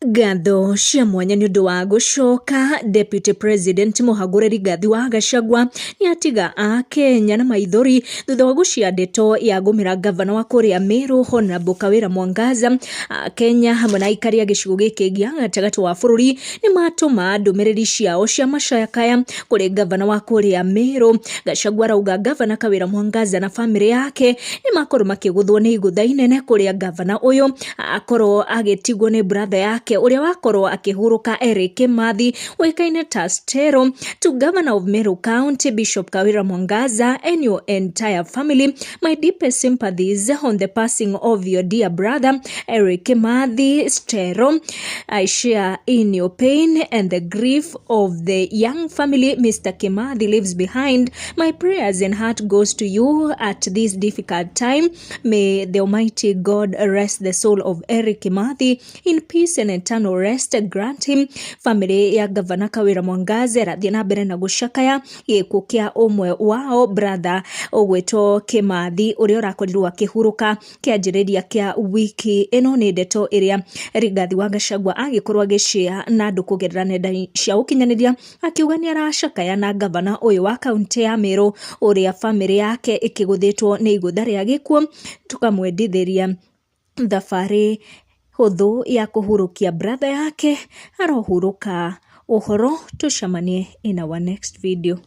Ngatho cia mwanya ni undu wa gucoka. Deputy President Mũhagũri Rigathi wa Gachagua ni atiga a Kenya na maithori thutha wa gucia ndeto ya gumira gavana wa kuria Meru Honorable Kawira Mwangaza. Kenya hamwe na aikari a gicigo giki gia gatagati wa bururi ni matuma ndumiriri ciao cia macakaya kuri gavana wa kuria Meru. Gachagua rauga gavana Kawira Mwangaza na family yake ni makorwo makiguthwo ni igutha inene kuria gavana uyu akorwo agitigwo ni brother yake uria wakorwo akihuruka Eric Kimathi wekaine ta Stero. To Governor of Meru County Bishop Kawira Mwangaza and your entire family, my deepest sympathies on the passing of your dear brother Eric Kimathi Stero. I share in your pain and the grief of the young family Mr. Kimathi leaves behind. My prayers and heart goes to you at this difficult time. May the Almighty God rest the soul of Eric Kimathi in peace and eternal rest. Grant him. Family ya Gavana Kawira Mwangaza rathie na mbere na gucakaya gikuo kia umwe wao brother ogwetwo Kimathi uria urakorirwo akihuruka kianjiriria kia wiki ino. Ni ndeto iria Rigathi wa Gachagua agikorwo agishia na andu kugerera nenda cia ukinyaniria akiuga ni aracakaya na gavana uyu wa kaunti ya Meru uria family yake ikiguthitwo ni igutha ria gikuo. Tukamwendithiria thabari huthu ya kuhurukia brother yake arohuruka. Uhoro tucamanie in our next video.